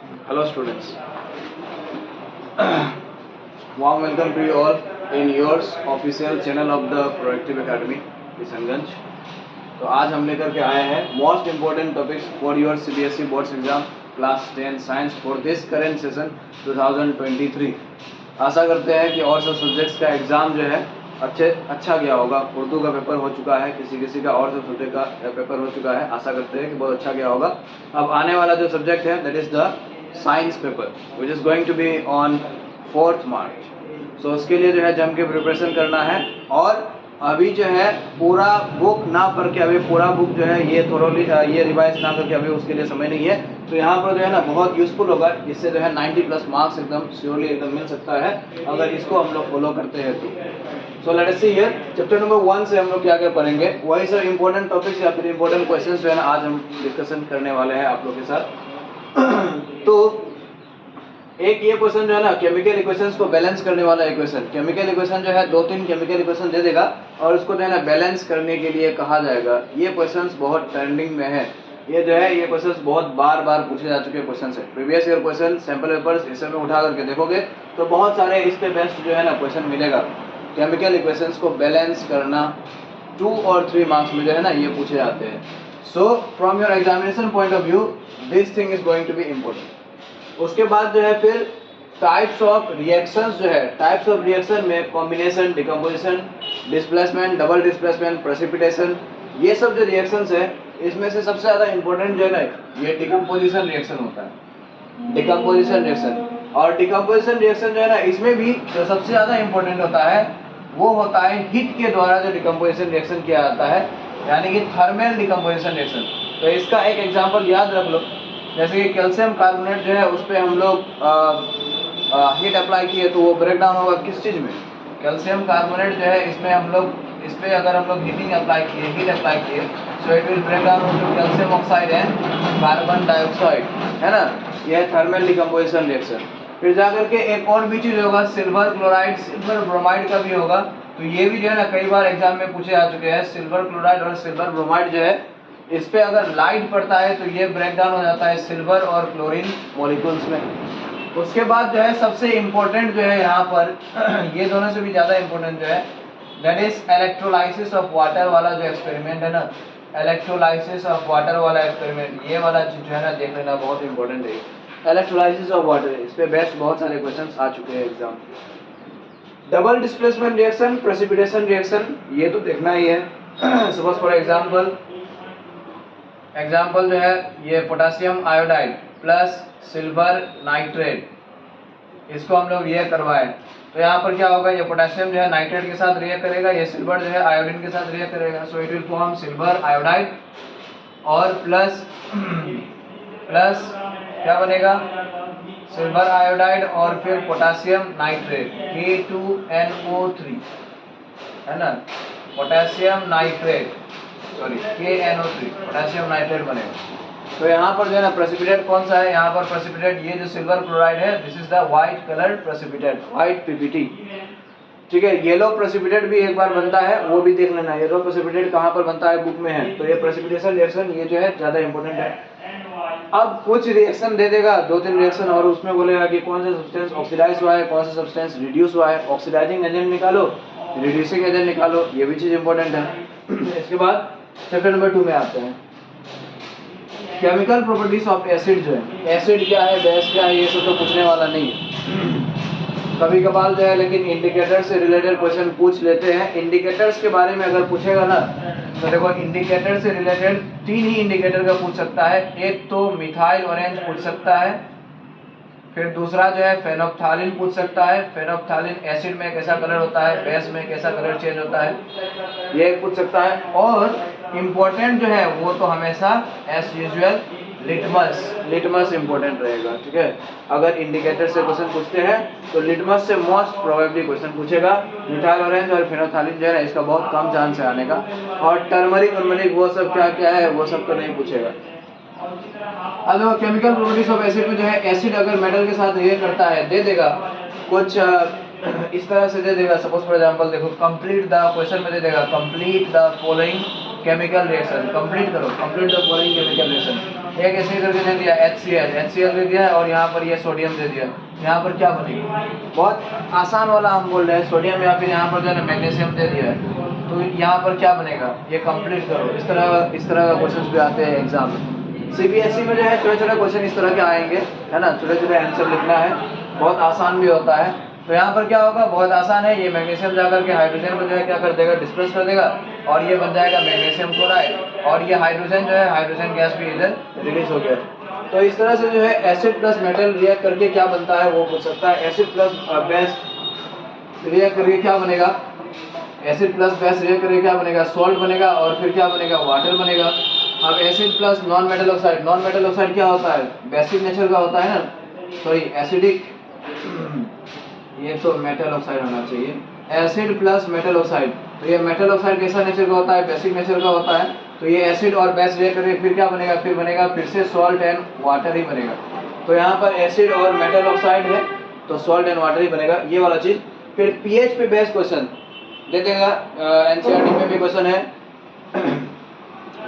Hello students. Warm welcome to you all in yours official channel of the Proactive Academy Kishanganj. तो आज हम लेकर के आए हैं most important topics for your CBSE boards exam class 10 science for this current session 2023। आशा करते हैं कि और सब सब्जेक्ट्स का एग्ज़ाम जो है अच्छा गया होगा। उर्दू का पेपर हो चुका है, किसी का और सब सब्जेक्ट का पेपर हो चुका है। आशा करते हैं कि बहुत अच्छा गया होगा। अब आने वाला जो सब्जेक्ट है that is the science paper which is going to be on 4 March. So उसके लिए जो है जम के प्रिपरेशन करना है। और अभी जो है पूरा बुक ना पढ़ के, अभी पूरा बुक जो है ये थोरोली ये रिवाइज ना करके अभी उसके लिए समय नहीं है। तो यहाँ पर जो है ना बहुत यूजफुल होगा। इससे जो है 90+ मार्क्स एकदम श्योरली एकदम मिल सकता है अगर इसको हम लोग फॉलो करते हैं तो। So let us see here chapter number 1 से हम लोग क्या क्या पढ़ेंगे, वही सब इंपॉर्टेंट टॉपिक्स या फिर इंपॉर्टेंट क्वेश्चंस जो है ना आज हम डिस्कशन करने वाले हैं आप लोग के साथ। तो एक ये क्वेश्चन जो है ना केमिकल इक्वेशंस को बैलेंस करने वाला इक्वेशन। केमिकल इक्वेशन जो है 2-3 केमिकल इक्वेशन दे देगा और उसको जो है ना बैलेंस करने के लिए कहा जाएगा। ये क्वेश्चंस बहुत ट्रेंडिंग में है। ये जो है ये क्वेश्चंस बहुत बार पूछे जा चुके क्वेश्चन है। Previous year question sample papers इस समय उठा करके देखोगे तो बहुत सारे इस पे बेस्ट जो है ना क्वेश्चन मिलेगा। केमिकल इक्वेशंस को बैलेंस करना 2 और 3 मार्क्स में जो है ना ये पूछे जाते हैं। So from your examination point of view this thing is going to be important. उसके बाद जो है फिर टाइप्स ऑफ रिएक्शंस जो है, टाइप्स ऑफ रिएक्शन में combination, decomposition, displacement, double displacement, precipitation, ये सब जो रिएक्शंस है इसमें से सबसे ज़्यादा इंपॉर्टेंट जो है ना ये डिकम्पोजिशन रिएक्शन होता है। डिकम्पोजिशन रिएक्शन और डिकम्पोजिशन रिएक्शन जो है ना इसमें भी जो सबसे ज़्यादा इंपॉर्टेंट होता है वो होता है हीट के द्वारा जो डिकम्पोजिशन रिएक्शन किया जाता है, यानी कि थर्मल डिकम्पोजिशन रिएक्शन। तो इसका एक एग्जांपल याद रख लो, जैसे कि कैल्शियम कार्बोनेट जो है उस पर हम लोग हीट अप्लाई किए तो वो ब्रेक डाउन होगा किस चीज़ में? कैल्शियम कार्बोनेट जो है इसमें हम लोग इस पर अगर हम लोग हीट अप्लाई किए so it will break down to calcium oxide and carbon dioxide, है ना। यह है थर्मल डिकम्पोजिशन रिएक्शन। फिर जाकर के एक और भी चीज़ होगा सिल्वर क्लोराइड, सिल्वर ब्रोमाइड का भी होगा। तो ये भी जो है ना कई बार एग्जाम में पूछे जा चुके हैं। सिल्वर क्लोराइड और सिल्वर ब्रोमाइड जो है इस पे अगर लाइट पड़ता है तो ये ब्रेक डाउन हो जाता है सिल्वर और क्लोरीन मॉलिक्यूल्स में। उसके बाद जो है सबसे इम्पोर्टेंट जो है यहाँ पर ये दोनों से भी ज़्यादा इम्पोर्टेंट जो है that is electrolysis of water वाला जो एक्सपेरिमेंट है ना, इलेक्ट्रोलाइसिस ऑफ वाटर वाला एक्सपेरिमेंट, ये वाला चीज जो है ना देख लेना बहुत इंपॉर्टेंट है। इलेक्ट्रोलाइसिस ऑफ वाटर, इस पे बेस्ट बहुत सारे क्वेश्चंस आ चुके हैं exam. Double displacement reaction, precipitation reaction, ये तो देखना ही है। सपोज फॉर एग्जाम्पल जो है ये potassium iodide plus silver nitrate, इसको हम लोग रिएक्ट करवाएं तो यहाँ पर क्या होगा, ये पोटेशियम जो है नाइट्रेट के साथ रिएक्ट करेगा, ये सिल्वर जो है आयोडीन के साथ रिएक्ट करेगा। सो it will form silver iodide और प्लस क्या बनेगा, सिल्वर आयोडाइड और फिर पोटेशियम नाइट्रेट K2NO3, है ना, potassium nitrate sorry KNO3, potassium nitrate बनेगा। तो यहाँ पर जो है ना प्रेसिपिटेट कौन सा है, यहाँ पर प्रेसिपिटेट ये जो सिल्वर क्लोराइड है this is the white colour precipitate, white PPT, ठीक है। येलो प्रेसिपिटेट भी एक बार बनता है, वो भी देख लेना। येलो प्रेसिपिटेट कहाँ पर बनता है, बुक में है। तो ये प्रेसिपिटेशन रिएक्शन ये जो है ज़्यादा इंपॉर्टेंट है। अब कुछ रिएक्शन दे देगा 2-3 रिएक्शन और उसमें बोलेगा कि कौन सा सब्सटेंस ऑक्सीडाइज हुआ है, कौन सा सब्सटेंस रिड्यूस हुआ है। ऑक्सीडाइजिंग एजेंट निकालो, रिड्यूसिंग एजेंट निकालो, ये भी चीज़ इंपॉर्टेंट है। इसके बाद चैप्टर नंबर 2 में आते हैं केमिकल प्रॉपर्टीज ऑफ एसिड। जो है एसिड क्या है, बेस क्या है, ये सब तो पूछने वाला नहीं है। कभी कभार जो है लेकिन इंडिकेटर से रिलेटेड क्वेश्चन पूछ लेते हैं। इंडिकेटर्स के बारे में अगर पूछेगा ना तो देखो इंडिकेटर से रिलेटेड 3 ही इंडिकेटर का पूछ सकता है। एक तो मिथाइल ऑरेंज पूछ सकता है, फिर दूसरा जो है फेनोप्थालिन पूछ सकता है। फेनोप्थालिन एसिड में कैसा कलर होता है, बेस में कैसा कलर चेंज होता है, ये पूछ सकता है। और इम्पोर्टेंट जो है वो तो हमेशा एज यूजुअल लिटमस इम्पोर्टेंट रहेगा, ठीक है। अगर इंडिकेटर से क्वेश्चन पूछते हैं तो लिटमस से मोस्ट प्रोबेबली क्वेश्चन पूछेगा। मिथाइल ऑरेंज और फेनोप्थालिन जो है ना इसका बहुत कम चांस है आने का। और टर्मरिक वो सब क्या है वो सब तो नहीं पूछेगा। अब देखो केमिकल प्रॉपर्टीज ऑफ एसिड में जो है एसिड अगर मेटल के साथ रिएक्ट करता है दे देगा कुछ इस तरह से दे देगा। सपोज फॉर एग्जांपल देखो कंप्लीट द क्वेश्चन में दे देगा complete the following chemical reaction, complete करो, complete the following chemical reaction. एक ऐसे करके दे दिया HCl दे दिया है, और यहाँ पर ये सोडियम दे दिया। यहाँ पर क्या बनेगा? बहुत आसान वाला हम बोल रहे हैं, सोडियम या फिर यहाँ पर जो है ना मैग्नीशियम दे दिया है, तो यहाँ पर क्या बनेगा? ये कंप्लीट करो। इस तरह का क्वेश्चन भी आते हैं एग्जाम में। CBSE में जो है छोटे छोटे क्वेश्चन इस तरह के आएंगे, है ना, छोटे छोटे आंसर लिखना है, बहुत आसान भी होता है। तो यहाँ पर क्या होगा? बहुत आसान है। ये मैग्नीशियम जाकर के हाइड्रोजन को जो है क्या कर देगा? डिस्पर्स कर देगा, और ये बन जाएगा मैग्नीशियम क्लोराइड, और ये हाइड्रोजन जो है, हाइड्रोजन गैस भी इधर रिलीज हो गया। तो इस तरह से जो है एसिड प्लस मेटल रिएक्ट करके क्या बनता है वो पूछ सकता है। एसिड प्लस बेस रिएक्ट करके क्या बनेगा? एसिड प्लस बेस रिएक्ट करके क्या बनेगा? सॉल्ट बनेगा, और फिर क्या बनेगा? वाटर बनेगा। अब acid plus non metal oxide, non metal oxide क्या होता है? बेसिक नेचर का होता है ना, सॉरी एसिडिक, ये तो मेटल ऑक्साइड होना चाहिए। एसिड प्लस मेटल ऑक्साइड, तो ये मेटल ऑक्साइड कैसा नेचर का होता है? बेसिक नेचर का होता है। तो ये एसिड और बेस रिएक्ट करके फिर क्या बनेगा? फिर बनेगा फिर से सॉल्ट एंड वाटर ही बनेगा। तो यहाँ पर एसिड और मेटल ऑक्साइड है, तो सॉल्ट एंड वाटर ही बनेगा, ये वाला चीज। फिर पीएच पे बेस्ड क्वेश्चन दे देगा। एनसीईआरटी में भी क्वेश्चन है,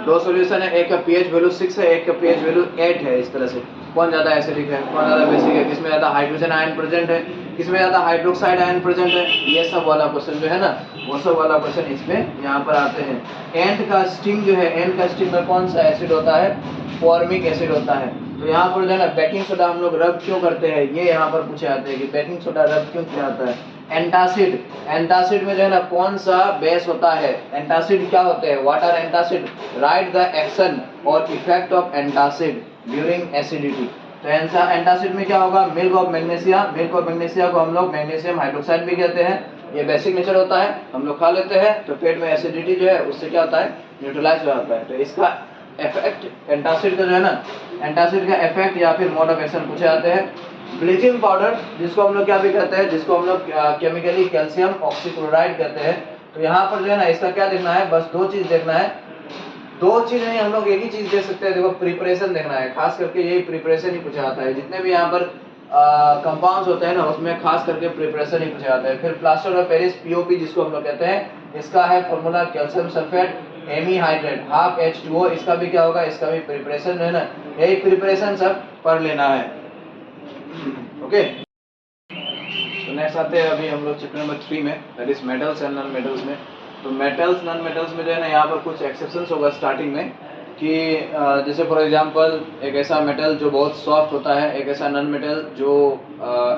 दो सॉल्यूशन है, एक का पीएच वैल्यू 6 है, एक का पीएच वैल्यू 8 है। इस तरह से कौन ज्यादा एसिडिक है, कौन ज्यादा बेसिक है, किसमें ज्यादा हाइड्रोजन आयन प्रेजेंट है, किसमें ज्यादा हाइड्रोक्साइड आयन प्रेजेंट है, ये सब वाला क्वेश्चन जो है ना, वो सब वाला क्वेश्चन इसमें यहाँ पर आते हैं। एंड का स्टिंग जो है, एंड का स्टिंग में कौन सा एसिड होता है? फॉर्मिक एसिड होता है। तो यहाँ पर जो है ना बेकिंग सोडा हम लोग रब क्यों करते हैं, ये यहाँ पर पूछे जाते हैं कि बेकिंग सोडा रब क्यों किया जाता है। एंटासिड, एंटासिड में जो है ना कौन सा बेस होता है? एंटासिड क्या होते हैं? What are antacid? Write the action और effect of antacid during acidity. तो एंटासिड में क्या होगा? Milk of magnesia, milk of magnesia को हम लोग मैग्नीशियम हाइड्रोक्साइड भी कहते हैं। ये बेसिक नेचर होता है, हम लोग खा लेते हैं तो पेट में एसिडिटी जो है उससे क्या होता है? न्यूट्रलाइज हो जाता है। तो इसका इफेक्ट एंटासिड का जो है ना, एंटासिड का इफेक्ट या फिर मोड ऑफ एक्शन पूछे जाते हैं। ब्लीचिंग पाउडर, जिसको हम लोग क्या भी कहते हैं, जिसको हम लोग केमिकली कैल्शियम ऑक्सीक्लोराइड कहते हैं। तो यहाँ पर जो है ना इसका क्या देखना है? बस दो चीज देखना है, दो चीज नहीं, हम लोग एक ही चीज देख सकते हैं। देखो प्रिपरेशन देखना है, खास करके यही प्रिपरेशन ही पूछा जाता है। जितने भी यहाँ पर कंपाउंड्स होते हैं ना, उसमें खास करके प्रिपरेशन ही पूछा जाता है। फिर प्लास्टर ऑफ पेरिस पीओपी जिसको हम लोग कहते हैं, इसका है formula calcium sulphate hemihydrate half H2O। इसका भी क्या होगा? इसका भी प्रिपरेशन है ना, यही प्रिपरेशन सब पढ़ लेना है। ओके, तो नेक्स्ट आते हैं अभी हम लोग चैप्टर नंबर 3 में, that is metals and non metals में। तो मेटल्स नॉन मेटल्स में जो है ना यहाँ पर कुछ एक्सेप्शंस होगा स्टार्टिंग में, कि जैसे फॉर एग्जांपल एक ऐसा मेटल जो बहुत सॉफ्ट होता है, एक ऐसा नॉन मेटल जो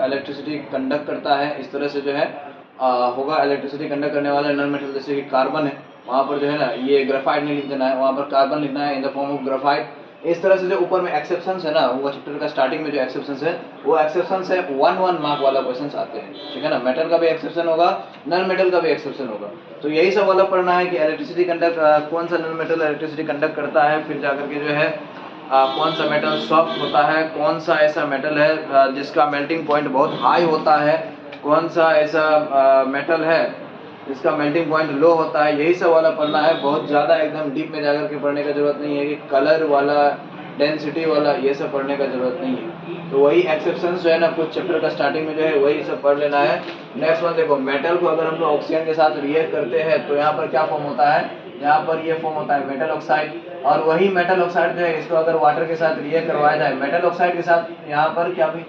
इलेक्ट्रिसिटी कंडक्ट करता है। इस तरह से जो है होगा इलेक्ट्रिसिटी कंडक्ट करने वाला नॉन मेटल, जैसे कि कार्बन है, वहाँ पर जो है ना ये ग्राफाइट नहीं लिख देना है, वहाँ पर कार्बन लिखना है इन द फॉर्म ऑफ ग्राफाइट। इस तरह से जो ऊपर में एक्सेप्शंस है ना, वो चैप्टर का स्टार्टिंग में जो एक्सेप्शंस है वो एक्सेप्शंस है 1-1 मार्क वाला क्वेश्चंस आते हैं, ठीक है ना। मेटल का भी एक्सेप्शन होगा, नॉन मेटल का भी एक्सेप्शन होगा। तो यही सब वाला पढ़ना है कि इलेक्ट्रिसिटी कंडक्ट कौन सा नॉन मेटल इलेक्ट्रिसिटी कंडक्ट करता है, फिर जाकर के जो है कौन सा मेटल सॉफ्ट होता है, कौन सा ऐसा मेटल है जिसका मेल्टिंग पॉइंट बहुत हाई होता है, कौन सा ऐसा मेटल है जिसका मेल्टिंग पॉइंट लो होता है। यही सब वाला पढ़ना है, बहुत ज़्यादा एकदम डीप में जाकर के पढ़ने का जरूरत नहीं है कि कलर वाला डेंसिटी वाला ये सब पढ़ने का जरूरत नहीं है। तो वही एक्सेप्शंस जो है ना कुछ चैप्टर का स्टार्टिंग में जो है वही सब पढ़ लेना है। नेक्स्ट वन देखो, मेटल को अगर हम लोग ऑक्सीजन के साथ रिएक्ट करते हैं तो यहाँ पर क्या फॉर्म होता है? यहाँ पर ये फॉर्म होता है मेटल ऑक्साइड, और वही मेटल ऑक्साइड जो है इसको अगर वाटर के साथ रिएक्ट करवाया जाए मेटल ऑक्साइड के साथ, यहाँ पर क्या भी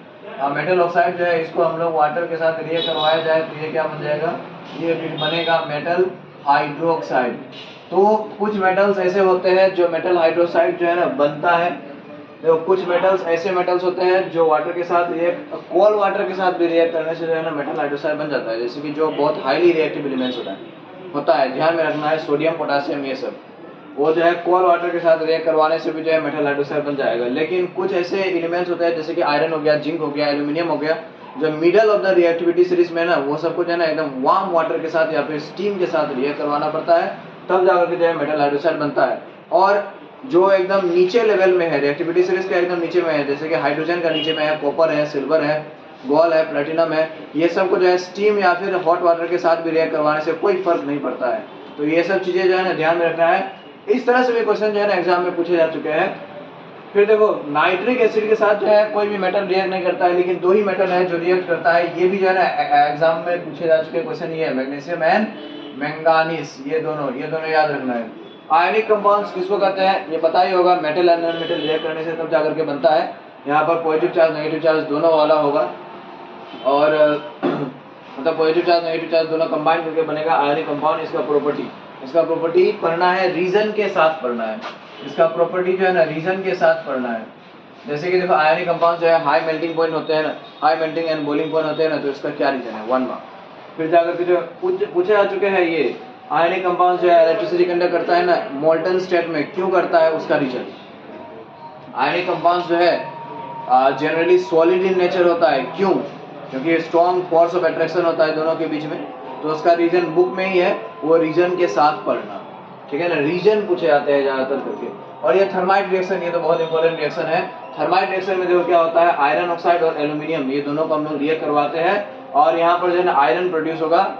मेटल ऑक्साइड जो है इसको हम लोग वाटर के साथ रिएक्ट करवाया जाए तो ये क्या बन जाएगा? ये बनेगा मेटल हाइड्रोक्साइड। तो कुछ मेटल्स ऐसे होते हैं जो मेटल हाइड्रोक्साइड जो है ना बनता है। देखो कुछ मेटल्स ऐसे मेटल्स होते हैं जो वाटर के साथ रिएक्ट, कोल्ड वाटर के साथ भी रिएक्ट करने से जो है ना मेटल हाइड्रोक्साइड बन जाता है। जैसे कि जो बहुत हाईली रिएक्टिव एलिमेंट्स होता है, ध्यान में रखना है, सोडियम पोटासियम ये सब, वो जो है कोल्ड वाटर के साथ रिएक्ट करवाने से भी जो है मेटल हाइड्रोक्साइड बन जाएगा। लेकिन कुछ ऐसे एलिमेंट्स होते हैं जैसे कि आयरन हो गया, जिंक हो गया, एल्यूमिनियम हो गया, जो middle of the reactivity series में ना वो सब कुछ है ना एकदम वार्म वाटर के साथ या फिर स्टीम के साथ रिएक्ट करवाना पड़ता है, तब जाकर के जो है मेटल हाइड्रोक्साइड बनता है। और जो एकदम नीचे लेवल में है, रिएक्टिविटी सीरीज के एकदम नीचे में है, जैसे कि हाइड्रोजन का नीचे में है, कॉपर है, सिल्वर है, गोल्ड है, प्लेटिनम है, ये सब को जो है स्टीम या फिर हॉट वाटर के साथ भी रिएक्ट करवाने से कोई फर्क नहीं पड़ता है। तो ये सब चीजें जो है ना ध्यान में रखना है। इस तरह से भी क्वेश्चन जो है ना एग्जाम में पूछे जा चुके हैं। फिर देखो नाइट्रिक एसिड के साथ जो है कोई भी मेटल रिएक्ट नहीं करता है, लेकिन दो ही मेटल है जो रिएक्ट करता है, ये भी जो है ना एग्जाम में पूछे जा चुके क्वेश्चन ये है, मैग्नीशियम एंड मैंगानीज, ये दोनों याद रखना है। आयनिक कंपाउंड्स किसको कहते हैं ये पता ही होगा, metal and non metal react करने से तब जाकर के बनता है। यहाँ पर पॉजिटिव चार्ज नेगेटिव चार्ज दोनों वाला होगा और मतलब पॉजिटिव चार्ज नेगेटिव चार्ज दोनों कंबाइन करके बनेगा आयनिक कंपाउंड। इसका प्रॉपर्टी पढ़ना है, रीजन के साथ पढ़ना है। इसका प्रॉपर्टी जो है ना रीजन के साथ पढ़ना है। जैसे कि देखो आयनिक कंपाउंड जो है हाई मेल्टिंग पॉइंट होते हैं ना, high melting and boiling point होते हैं ना, तो इसका क्या रीजन है 1 मार्क। फिर जाकर के जो पूछे जा चुके हैं ये आयनिक कंपाउंड जो है इलेक्ट्रिसिटी कंडक्ट करता है ना मोल्टन स्टेट में, क्यों करता है उसका रीजन। आयनिक कंपाउंड जो है जनरली सॉलिड इन नेचर होता है, क्यों, क्योंकि स्ट्रॉन्ग फोर्स ऑफ अट्रैक्शन होता है दोनों के बीच में, तो उसका रीजन बुक में ही है, वो रीजन के साथ पढ़ना, ठीक है ना। रीजन पूछे जाते हैं ज्यादातर करके। और ये थर्माइट रिएक्शन, ये तो बहुत इंपॉर्टेंट रिएक्शन है। थर्माइट रिएक्शन में देखो क्या होता है, आयरन ऑक्साइड और एल्यूमिनियम ये दोनों को हम लोग रिएक्ट करवाते हैं और यहाँ पर जो है ना आयरन प्रोड्यूस होगा,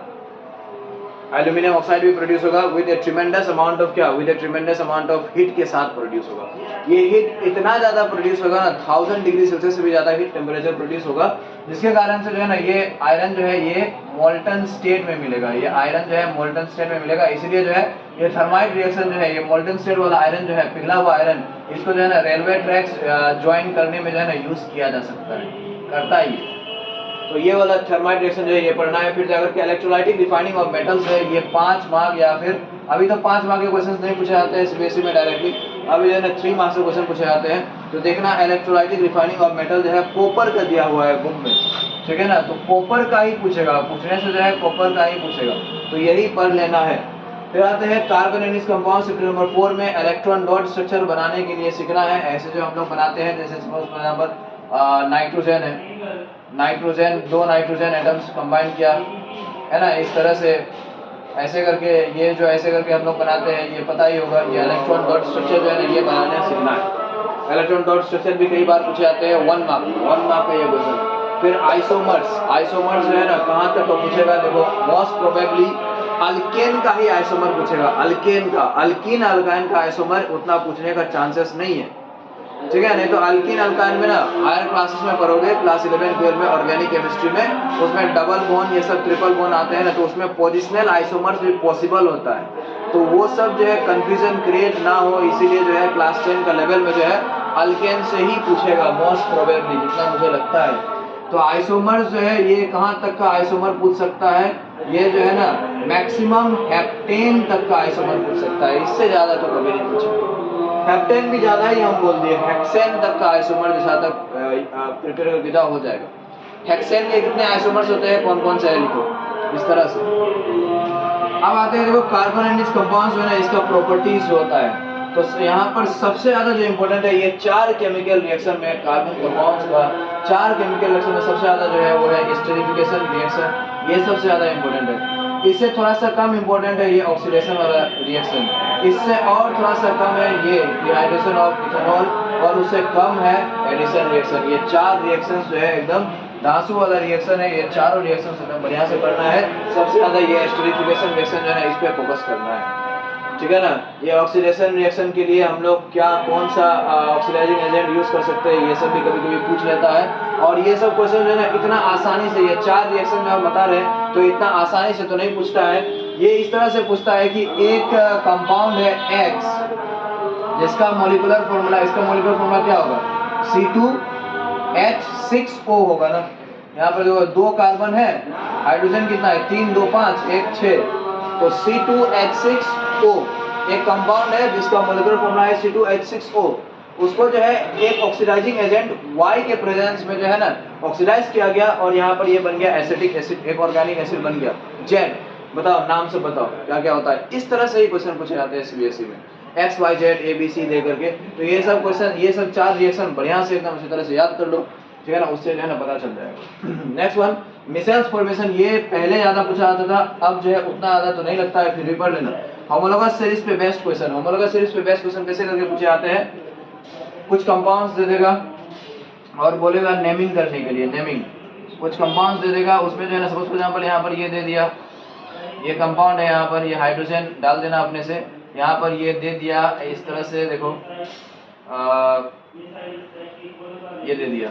एल्यूमिनियम ऑक्साइड भी प्रोड्यूस होगा with a tremendous amount of क्या, with a tremendous amount of heat के साथ प्रोड्यूस होगा। ये हीट इतना ज्यादा प्रोड्यूस होगा ना 1000 डिग्री सेल्सियस से भी ज्यादा हीट टेम्परेचर प्रोड्यूस होगा, जिसके कारण से जो है ना ये आयरन जो है ये मोल्टन स्टेट में मिलेगा। ये आयरन जो है मोल्टन स्टेट में मिलेगा, इसीलिए जो है ये थर्माइट रिएक्शन जो है ये मोल्टन स्टेट वाला आयरन जो है, पिघला हुआ आयरन, इसको जो है ना रेलवे ट्रैक्स ज्वाइन करने में जो है ना यूज किया जा सकता है, करता है। तो ये वाला थर्माइट रिएक्शन जो है ये पढ़ना है। फिर जाकर के इलेक्ट्रोलाइटिक रिफाइनिंग ऑफ मेटल्स है, ये 5 मार्क या फिर अभी तो 5 मार्क के क्वेश्चंस नहीं पूछे जाते हैं सीबीएसई में डायरेक्टली, अभी जो है ना 3 मार्क्स के क्वेश्चन पूछे जाते हैं। तो देखना इलेक्ट्रोलाइटिक रिफाइनिंग ऑफ मेटल जो है कॉपर का दिया हुआ है बुक में, ठीक है ना, तो कॉपर का ही पूछेगा, पूछने से जो है कॉपर का ही पूछेगा, तो यही पढ़ लेना है। फिर आते हैं carbon and compound chapter number 4 में इलेक्ट्रॉन डॉट स्ट्रक्चर बनाने के लिए सीखना है। ऐसे जो हम लोग बनाते हैं, जैसे सपोज फॉर एग्जांपल नाइट्रोजन है, नाइट्रोजन 2 नाइट्रोजन एटम्स कंबाइन किया है ना, इस तरह से ऐसे करके ये जो ऐसे करके हम लोग बनाते हैं, ये पता ही होगा। ये इलेक्ट्रॉन डॉट स्ट्रक्चर जो है ना ये बनाने सीखना है। इलेक्ट्रॉन डॉट स्ट्रक्चर भी कई बार पूछे जाते हैं 1 मार्क का ये क्वेश्चन। फिर आइसोमर्स जो है ना कहाँ तक पूछेगा, देखो मोस्ट प्रोबेबली अल्केन का ही आइसोमर पूछेगा, अल्केन का, अल्कीन अल्काइन का आइसोमर उतना पूछने का चांसेस नहीं है, ठीक है। नहीं तो अल्कीन अल्काइन में ना हायर क्लासेस में पढ़ोगे, क्लास 11 12 में ऑर्गेनिक केमिस्ट्री में, उसमें डबल बॉन्ड ये सब ट्रिपल बॉन्ड आते हैं ना, तो उसमें पोजिशनल आइसोमर्स भी पॉसिबल होता है, तो वो सब जो है कंफ्यूजन क्रिएट ना हो, इसीलिए जो है क्लास 10 का लेवल में जो है अल्केन से ही पूछेगा मोस्ट प्रोबेबली, जितना मुझे लगता है। तो आइसोमर्स जो है ये कहाँ तक का आइसोमर पूछ सकता है, ये जो है ना मैक्सिमम हेप्टेन तक का आइसोमर पूछ सकता है, इससे ज्यादा तो कभी नहीं पूछेगा। हेप्टेन भी ज्यादा ही हम बोल दिए, हेक्सेन तक का आइसोमर जैसा तक प्रिपेयर करके जाओ हो जाएगा। हेक्सेन के कितने आइसोमर्स होते हैं, कौन कौन से है लिखो इस तरह से। अब आते हैं देखो कार्बन एंड इट्स कंपाउंड्स जो है ना इसका प्रॉपर्टीज जो होता है, तो यहाँ पर सबसे ज्यादा जो इम्पोर्टेंट है, ये 4 केमिकल रिएक्शन में कार्बन कंपाउंड्स का 4 केमिकल रिएक्शन में सबसे ज्यादा जो है वो है स्टेरिफिकेशन रिएक्शन, ये सबसे ज्यादा इम्पोर्टेंट है। इससे थोड़ा सा कम इम्पोर्टेंट है ये ऑक्सीडेशन वाला रिएक्शन, इससे और थोड़ा सा कम है ये डिहाइड्रेशन ऑफ इथेनॉल, और उससे कम है एडिशन रिएक्शन। ये 4 रिएक्शन जो है एकदम धांसू वाला रिएक्शन है, ये चारों रिएक्शन एकदम बढ़िया से पढ़ना है। सबसे ज्यादा ये स्टेरिफिकेशन रिएक्शन जो है इस पे फोकस करना है, ठीक है ना। ये ऑक्सीडेशन रिएक्शन के लिए हम लोग क्या कौन सा ऑक्सीडाइजिंग एजेंट यूज कर सकते हैं, ये सब भी कभी कभी पूछ लेता है। और ये सब क्वेश्चन जो है ना इतना आसानी से, ये 4 रिएक्शन जो हम बता रहे हैं तो इतना आसानी से तो नहीं पूछता है। ये इस तरह से पूछता है कि एक कंपाउंड है X, जिसका मॉलिक्यूलर फॉर्मूला, इसका मॉलिक्यूलर फॉर्मूला क्या होगा, C2H6O होगा ना। यहाँ पर देखो 2 कार्बन है, हाइड्रोजन कितना है 3 2 5 1 6, तो C2H6O एक कंपाउंड है जिसका मॉलिक्यूलर फॉर्मूला है C2H6O। उसको जो है एक ऑक्सीडाइजिंग एजेंट Y के प्रेजेंस में जो है ना ऑक्सीडाइज किया गया, और यहाँ पर ये बन गया एसिटिक एसिड, एक ऑर्गेनिक एसिड बन गया Z। बताओ नाम से बताओ क्या क्या होता है। इस तरह से ही क्वेश्चन पूछे जाते हैं सीबीएसई में, X Y Z A B C दे करके। तो ये सब क्वेश्चन, ये सब 4 रिएक्शन बढ़िया से एकदम उसी तरह से याद कर लो, ठीक है ना, उससे जो है ना पता चल जाएगा। नेक्स्ट वन मिसेल्स फॉर्मेशन, ये पहले ज्यादा पूछा जाता था, अब जो है उतना ज्यादा तो नहीं लगता है, फिर भी पढ़ लेना। होमोलोगस सीरीज पे बेस्ट क्वेश्चन, होमोलोगस सीरीज पे बेस्ट क्वेश्चन कैसे करके पूछे जाते हैं, कुछ कंपाउंड्स दे देगा और बोलेगा नेमिंग करने के लिए, नेमिंग कुछ कंपाउंड्स दे देगा, उसमें जो है ना सपोज फॉर एग्जांपल यहाँ पर ये दे दिया, ये कंपाउंड है, यहाँ पर ये हाइड्रोजन डाल देना अपने से, यहाँ पर ये दे दिया इस तरह से, देखो ये दे दिया,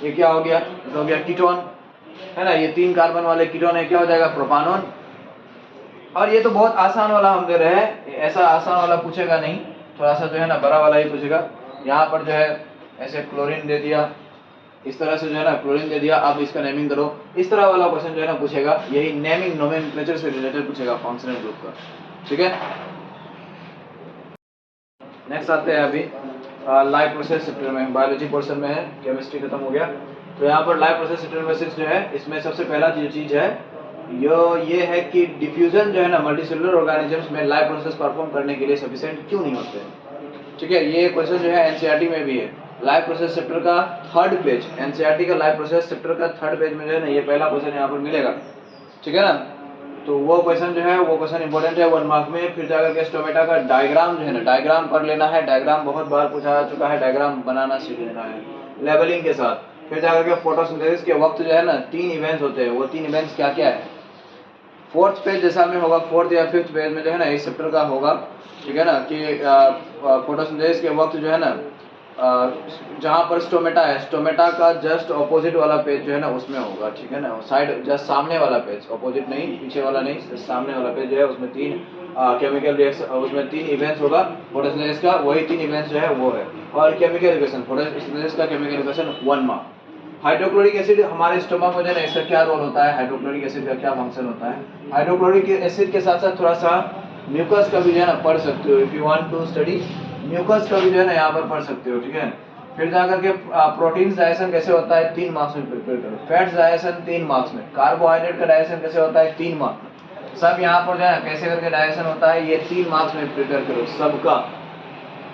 ये क्या हो गया, हो गया कीटोन है ना, ये 3 कार्बन वाले कीटोन है, क्या हो जाएगा प्रोपानोन, और ये तो बहुत आसान वाला हम दे रहे हैं, ऐसा आसान वाला पूछेगा नहीं, थोड़ा सा जो है ना बड़ा वाला ही पूछेगा। यहाँ पर जो है ऐसे क्लोरीन दे दिया, इस तरह से जो है ना क्लोरीन दे दिया, अब इसका नेमिंग करो, इस तरह वाला क्वेश्चन जो है ना पूछेगा। यही नेमिंग नोमेनक्लेचर से रिलेटेड पूछेगा फंक्शनल ग्रुप का, ठीक है। नेक्स्ट आते हैं अभी लाइव प्रोसेस चैप्टर में, बायोलॉजी पोर्शन में है, केमिस्ट्री खत्म हो गया। तो यहाँ पर लाइव प्रोसेस चैप्टर में 6 जो है, इसमें सबसे पहला जो चीज है ये है कि डिफ्यूजन जो है ना मल्टीसेलुलर ऑर्गेनिजम्स में लाइव प्रोसेस परफॉर्म करने के लिए सफिशिएंट क्यों नहीं होते, ठीक है। ये क्वेश्चन जो है एनसीईआरटी में भी है, लाइव प्रोसेस चैप्टर का 3rd पेज, एनसीईआरटी का लाइव प्रोसेस चैप्टर का 3rd पेज में जो है ना ये पहला क्वेश्चन यहाँ पर मिलेगा, ठीक है ना। तो वो क्वेश्चन जो है वो क्वेश्चन इंपॉर्टेंट है 1 मार्क में। फिर जाकर के स्टोमेटा का डायग्राम जो है ना, डायग्राम कर लेना है, डायग्राम बहुत बार पूछा जा चुका है, डायग्राम बनाना सीख लेना है लेवलिंग के साथ। फिर जाकर के फोटोसिंथेसिस के वक्त जो है ना 3 इवेंट्स होते हैं, वो 3 इवेंट्स क्या क्या है, 4th पेज जैसा में होगा, 4th या 5th पेज में जो है ना इस चैप्टर का होगा, ठीक है ना, कि फोटोसिंथेसिस के वक्त जो है ना जहाँ पर स्टोमेटा है, स्टोमेटा का जस्ट ऑपोजिट वाला पेज जो है ना उसमें होगा, ठीक है ना, साइड जस्ट सामने वाला पेज, ऑपोजिट नहीं, पीछे वाला नहीं, सामने वाला पेज जो है उसमें 3 केमिकल रिएक्शन, उसमें 3 इवेंट्स होगा फोटोसिंथेसिस का, वही 3 इवेंट्स जो है वो है। और केमिकल रिएक्शन, फोटोसिंथेसिस का chemical reaction 1 mark. Hydrochloric acid हमारे स्टमक में जो है इसका क्या रोल होता है, हाइड्रोक्लोरिक एसिड का क्या फंक्शन होता है। हाइड्रोक्लोरिक एसिड के साथ साथ थोड़ा सा म्यूकस का भी जो है ना पढ़ सकते हो, if you want to study mucus का भी जो है ना यहाँ पर पढ़ सकते हो, ठीक है। फिर जाकर के प्रोटीन डाइजेशन कैसे होता है 3 मार्क्स में प्रिपेयर करो, फैट्स डाइजेशन 3 मार्क्स में, कार्बोहाइड्रेट का डाइजेशन कैसे होता है 3 मार्क्स में, सब यहाँ पर जो है कैसे करके डाइजेशन होता है ये 3 मार्क्स में प्रिपेयर करो सबका।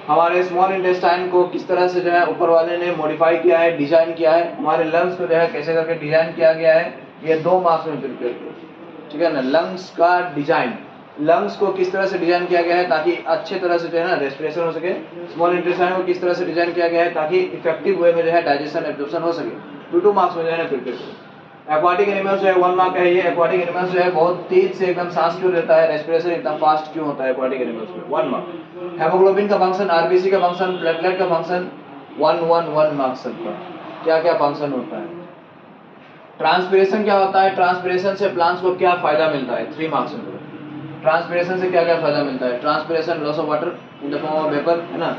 हमारे स्मॉल इंटेस्टाइन को किस तरह से जो है ऊपर वाले ने मॉडिफाई किया है, डिजाइन किया है, हमारे लंग्स को जो है कैसे करके डिजाइन किया गया है, ये 2 मार्क्स में प्रिपेयर करो, ठीक है ना। लंग्स का डिजाइन, लंग्स को किस तरह से डिजाइन किया गया है ताकि अच्छे तरह से जो है ना रेस्पिरेशन हो सके, स्मॉल इंटेस्टाइन को किस तरह से डिजाइन किया गया है ताकि इफेक्टिव वे में जो है डाइजेशन एब्जॉर्प्शन हो सके, 2 मार्क्स में जो है ना प्रिपेयर करो। एक्वाटिक एनिमल्स जो है 1 मार्क है, ये एक्वाटिक एनिमल्स जो है बहुत तेज से एकदम सांस क्यों लेता है, रेस्पिरेशन एकदम फास्ट क्यों होता है एक्वाटिक एनिमल्स में, 1 मार्क। हेमोग्लोबिन का फंक्शन, आरबीसी का फंक्शन, प्लेटलेट का फंक्शन, 1 मार्क्स सबका, क्या क्या फंक्शन होता है। ट्रांसपिरेशन क्या होता है, ट्रांसपिरेशन से प्लांट्स को क्या फायदा मिलता है, 3 मार्क्स में। ट्रांसपिरेशन से क्या क्या फायदा मिलता है, transpiration loss of water in the form of vapour, है ना।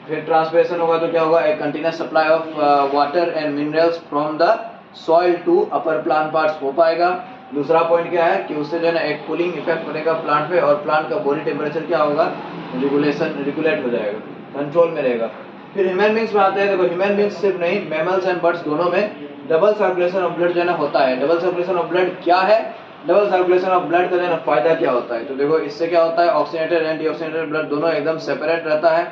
फिर ट्रांसपिरेशन होगा तो क्या होगा, एक continuous supply of water and minerals from the soil to upper plant parts हो पाएगा। दूसरा पॉइंट क्या है कि उससे जो है ना एक कूलिंग इफेक्ट बनेगा प्लांट पे, और प्लांट का बॉडी टेम्परेचर क्या होगा, रेगुलेट हो जाएगा, कंट्रोल में रहेगा। फिर ह्यूमन बींग्स में आते हैं, देखो ह्यूमन बींग्स सिर्फ नहीं, मैमल्स एंड बर्ड्स दोनों में डबल सर्कुलेशन ऑफ ब्लड जो है ना होता है। डबल सर्कुलेशन ऑफ ब्लड क्या है, डबल सर्कुलेशन ऑफ ब्लड का जो है ना फायदा क्या होता है, तो देखो इससे क्या होता है, ऑक्सीजनेटेड एंड डीऑक्सीजनेटेड ब्लड दोनों एकदम सेपरेट रहता है।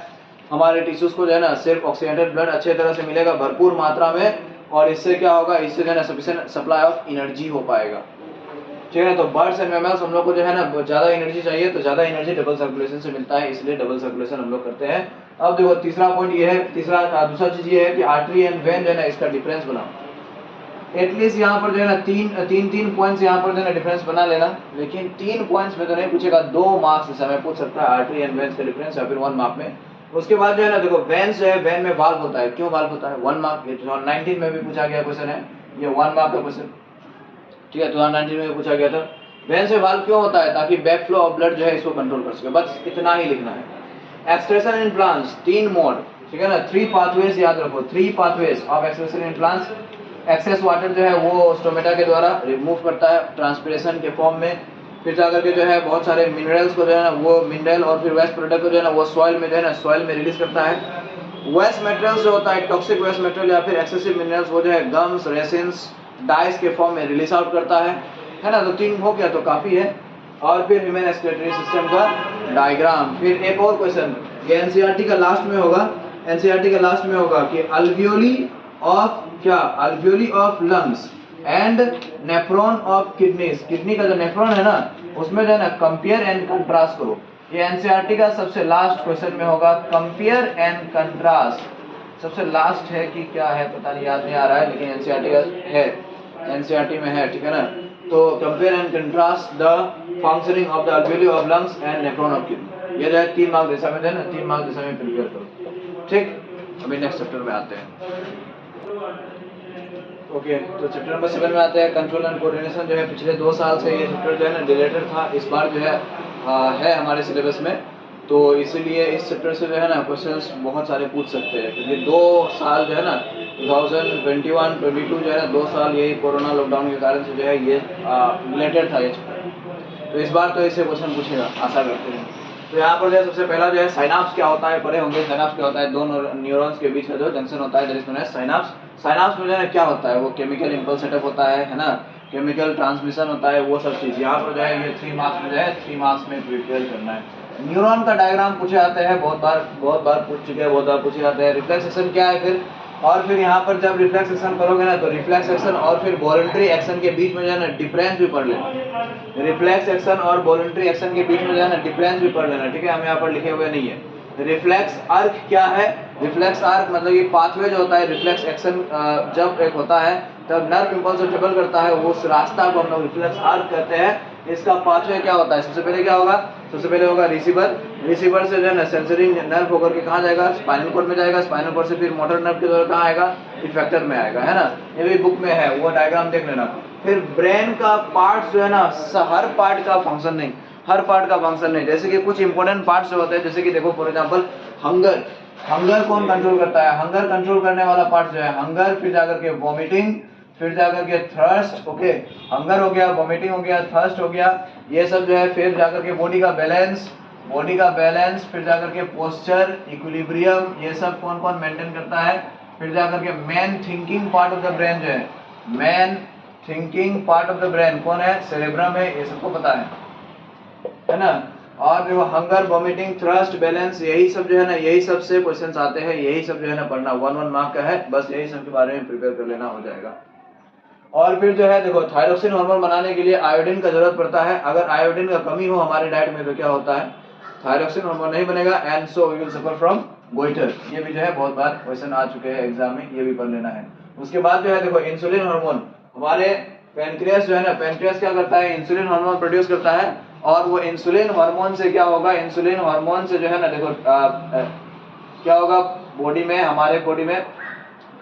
हमारे टिश्यूज को जो है ना सिर्फ ऑक्सीजनेटेड ब्लड अच्छे तरह से मिलेगा भरपूर मात्रा में, और इससे क्या होगा, इससे जो है ना सफिशिएंट सप्लाई ऑफ एनर्जी हो पाएगा, ठीक है। तो बर्ड्स एंड मैमल्स हम लोग को जो है ना ज्यादा एनर्जी चाहिए, तो ज्यादा एनर्जी डबल सर्कुलेशन से मिलता है, इसलिए डबल सर्कुलेशन हम लोग करते हैं। अब देखो तीसरा पॉइंट ये है, दूसरा चीज ये है कि आर्टरी एंड वेन जो है ना इसका डिफरेंस बनाओ। एटलीस्ट यहाँ पर जो है ना तीन पॉइंट्स यहाँ पर जो है ना डिफरेंस बना लेना, लेकिन 3 पॉइंट्स में तो नहीं पूछेगा, 2 मार्क्स इस समय पूछ सकता है आर्टरी एंड वेन्स का डिफरेंस, या फिर 1 मार्क में। उसके बाद जो है ना देखो वेन्स जो है, वेन में वाल्व होता है, क्यों वाल्व होता है, 1 मार्क, ये 2019 में भी पूछा गया क्वेश्चन है, ये 1 मार्क का क्वेश्चन, ठीक है, 2019 में भी पूछा गया था। वेन से वाल्व क्यों होता है, ताकि बैक फ्लो ऑफ ब्लड जो है इसको कंट्रोल कर सके, बस इतना ही लिखना है। एक्सप्रेशन इन प्लांट्स 3 मोड, ठीक है ना, 3 पाथवेज याद रखो, 3 pathways of expression in plants. Excess water जो है वो स्टोमेटा के द्वारा रिमूव करता है ट्रांसपिरेशन के फॉर्म में। फिर जाकर के जो है बहुत सारे मिनरल्स को जो है ना वो मिनरल और फिर वेस्ट प्रोडक्ट को जो है ना वो सॉइल में जो है ना सॉइल में रिलीज करता है। वेस्ट मटेरियल्स जो होता है, टॉक्सिक वेस्ट मटेरियल या फिर एक्सेसिव मिनरल्स, वो जो है गम्स, रेसिन्स, डाइस के फॉर्म में रिलीज आउट करता है ना। तो 3 हो गया तो काफी है। और फिर ह्यूमन एक्सक्रीटरी सिस्टम का डायग्राम। फिर एक और क्वेश्चन, ये एनसीईआरटी का लास्ट में होगा, एनसीईआरटी का लास्ट में होगा कि अल्वियोली ऑफ क्या, alveoli of lungs and nephron of kidneys, kidney का जो नेफ्रॉन है ना उसमें जो है ना कंपेयर एंड कंट्रास्ट करो। ये एनसीईआरटी का सबसे लास्ट क्वेश्चन में होगा, कंपेयर एंड कंट्रास्ट। सबसे लास्ट है कि क्या है पता नहीं, याद नहीं आ रहा है, लेकिन एनसीईआरटी का है, एनसीईआरटी में है, ठीक है ना। तो compare and contrast the functioning of the alveoli of lungs and nephron of kidney. ये जो है 3 मार्क जैसा में है ना, 3 मार्क जैसा में प्रिपेयर करो, ठीक। अभी नेक्स्ट चैप्टर में आते हैं। ओके, तो चैप्टर नंबर 7 में आते हैं कंट्रोल एंड कोऑर्डिनेशन। जो है पिछले 2 साल से ये चैप्टर जो है ना डिलेटेड था, इस बार जो है हमारे सिलेबस में, तो इसीलिए इस चैप्टर से जो है ना क्वेश्चंस बहुत सारे पूछ सकते हैं, क्योंकि 2 साल जो है ना 2021-22 जो है ना 2 साल यही कोरोना लॉकडाउन के कारण से जो है ये रिलेटेड था ये चैप्टर। तो इस बार तो इससे क्वेश्चन पूछेगा, आशा करते हैं। तो यहाँ पर जो है सबसे पहला जो है साइनाप्स क्या होता है, पढ़े होंगे। साइनाप्स क्या होता है, दो न्यूरॉन्स के बीच में जो जंक्शन होता है, दैट इज साइनाप्स। साइनाप्स में जो है क्या होता है, वो केमिकल इम्पल्स सेटअप होता है ना, केमिकल ट्रांसमिशन होता है, वो सब चीज़ यहाँ पर जो है ये 3 मार्क्स में जो है 3 मार्क्स में प्रिपेयर करना है। न्यूरॉन का डायग्राम पूछे जाते हैं, बहुत बार पूछ चुके हैं, बहुत बार पूछे जाते हैं। रिफ्लेक्स एक्शन क्या है फिर, और फिर यहाँ पर जब रिफ्लेक्स एक्शन करोगे ना, तो रिफ्लेक्स एक्शन और फिर वॉलंटरी एक्शन के बीच में जो है ना डिफरेंस भी पढ़ लेना। रिफ्लेक्स एक्शन और वॉलंटरी एक्शन के बीच में जो है ना डिफरेंस भी पढ़ लेना, ठीक है। हम यहाँ पर लिखे हुए नहीं है। रिफ्लेक्स आर्क क्या है, रिफ्लेक्स आर्क मतलब ये पाथवे जो होता है, रिफ्लेक्स एक्शन जब एक होता है तब नर्व इम्पल्स जो ट्रेवल करता है, वो उस रास्ता को हम लोग रिफ्लेक्स आर्क कहते हैं। इसका पाथवे क्या होता है, सबसे पहले क्या होगा, सबसे पहले होगा रिसीवर। रिसीवर से जो है ना सेंसरी नर्व होकर के कहाँ जाएगा, स्पाइनल कॉर्ड में जाएगा। स्पाइनल कॉर्ड से फिर मोटर नर्व के द्वारा कहाँ आएगा, इफेक्टर में आएगा, है ना। ये भी बुक में है, वो डायग्राम देख लेना। फिर ब्रेन का पार्ट जो है ना, हर पार्ट का फंक्शन नहीं, हर पार्ट का फंक्शन नहीं, जैसे कि कुछ इंपॉर्टेंट पार्ट्स जो होते हैं, जैसे कि देखो फॉर एग्जांपल हंगर। हंगर कौन कंट्रोल करता है, हंगर कंट्रोल करने वाला पार्ट जो है हंगर, फिर जाकर के वॉमिटिंग, फिर जाकर के थर्स्ट। ओके, हंगर हो गया, वॉमिटिंग हो गया, थर्स्ट हो गया, ये सब जो है। फिर जाकर के बॉडी का बैलेंस, फिर जाकर के पोस्चर, इक्विलिब्रियम, ये सब कौन कौन मेंटेन करता है। फिर जाकर के main thinking part of the brain जो है, main thinking part of the brain कौन है, सेरेब्रम है, ये सबको पता है ना। और जो हंगर, वॉमिटिंग, थ्रस्ट, बैलेंस, यही सब जो है ना, यही सब से क्वेश्चंस आते हैं, यही सब जो है ना पढ़ना 1 मार्क का है, बस यही सब के बारे में प्रिपेयर कर लेना, हो जाएगा। और फिर जो है देखो थायरोक्सिन हार्मोन बनाने के लिए आयोडीन का जरूरत पड़ता है। अगर आयोडीन का कमी हो हमारे डाइट में तो क्या होता है, थायरोक्सिन हार्मोन नहीं बनेगा, and so we will suffer from goitre. ये भी जो है बहुत बार क्वेश्चन आ चुके हैं एग्जाम में, ये भी पढ़ लेना है। उसके बाद जो है देखो इंसुलिन हार्मोन, हमारे पैनक्रियास जो है ना, पैनक्रियास क्या करता है, इंसुलिन हार्मोन प्रोड्यूस करता है। और वो इंसुलिन हार्मोन से क्या होगा, इंसुलिन हार्मोन से जो है ना देखो क्या होगा, बॉडी में, हमारे बॉडी में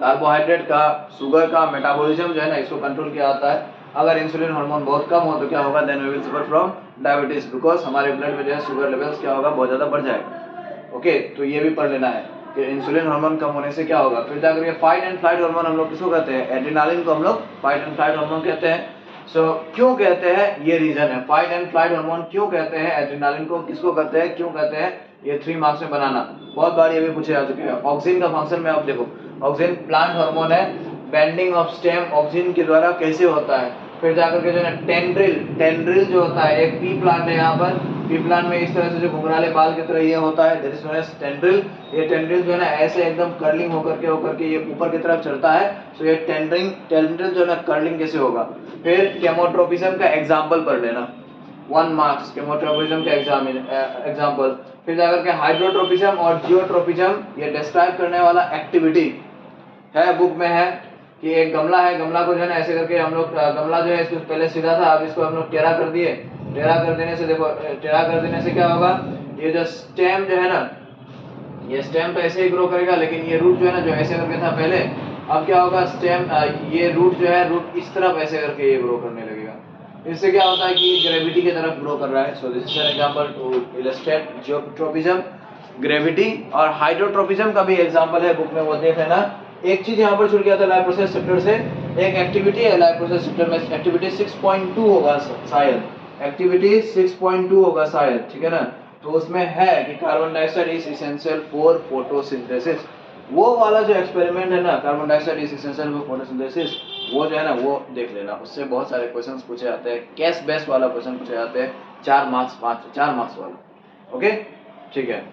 कार्बोहाइड्रेट का, शुगर का मेटाबॉलिज्म जो है ना, इसको कंट्रोल किया जाता है। अगर इंसुलिन हार्मोन बहुत कम हो तो क्या होगा, then we will suffer from diabetes, because हमारे ब्लड में जो है शुगर लेवल्स क्या होगा, बहुत ज्यादा बढ़ जाएगा। ओके, तो ये भी पढ़ लेना है कि इंसुलिन हार्मोन कम होने से क्या होगा। फिर जाकर के फाइट एंड फ्लाइट हार्मोन हम लोग किसको कहते हैं, एड्रेनालिन को हम लोग फाइट एंड फ्लाइट हार्मोन कहते हैं। सो क्यों कहते हैं, ये रीजन है, फाइट एंड फ्लाइट हार्मोन क्यों कहते हैं, एड्रेनालिन को किसको कहते हैं, क्यों कहते हैं, ये 3 मार्क्स में बनाना। बहुत बार ये भी पूछे जा चुके हैं। ऑक्सीजन का फंक्शन में आप देखो, ऑक्सीजन प्लांट हार्मोन है, बेंडिंग ऑफ स्टेम ऑक्सीजन के द्वारा कैसे होता है। फिर जाकर के जो है टेंड्रिल जो होता है, एक पी प्लांट है यहाँ पर, पी प्लांट में इस तरह से जो घुंघराले बाल की तरह ये होता है, that is known as tendril. ये टेंड्रिल जो है ना ऐसे एकदम कर्लिंग होकर के ये ऊपर की तरफ चढ़ता है। सो ये टेंड्रिल जो है ना कर्लिंग कैसे होगा। फिर केमोट्रोपिज्म का एग्जाम्पल पढ़ लेना, 1 मार्क्स केमोट्रोपिज्म का एग्जाम्पल। फिर जाकर के हाइड्रोट्रोपिज्म और जियोट्रोपिज्म, ये डिस्क्राइब करने वाला एक्टिविटी है, बुक में है कि एक गमला है, गमला को जो है ना ऐसे करके हम लोग, गमला जो है इसको पहले सीधा था, अब इसको हम लोग टेढ़ा कर दिए। टेढ़ा कर देने से देखो, टेढ़ा कर देने से क्या होगा, ये जो स्टेम जो है ना, ये स्टेम तो ऐसे ही ग्रो करेगा, लेकिन ये रूट जो है ना, जो ऐसे करके था पहले, अब क्या होगा, स्टेम ये रूट जो है, रूट इस तरफ ऐसे करके ये ग्रो करने लगेगा। इससे क्या होता है कि ग्रेविटी की तरफ ग्रो कर रहा है। So this is an example to illustrate geotropism, gravity. और हाइड्रोट्रोपिज्म का भी एग्जांपल है बुक में, वो देख लेना। एक चीज यहाँ पर छूट गया था लाइव प्रोसेस चैप्टर से, एक एक्टिविटी है लाइव प्रोसेस चैप्टर में, एक्टिविटी 6.2 होगा शायद, एक्टिविटी 6.2 होगा शायद, ठीक है ना। तो उसमें है कि carbon dioxide is essential for photosynthesis. वो वाला जो एक्सपेरिमेंट है ना, carbon dioxide is essential for photosynthesis, वो जो है ना वो देख लेना। उससे बहुत सारे क्वेश्चंस पूछे जाते हैं, केस बेस्ड वाला क्वेश्चन पूछे जाते हैं, 4 मार्क्स वाला। ओके, ठीक है।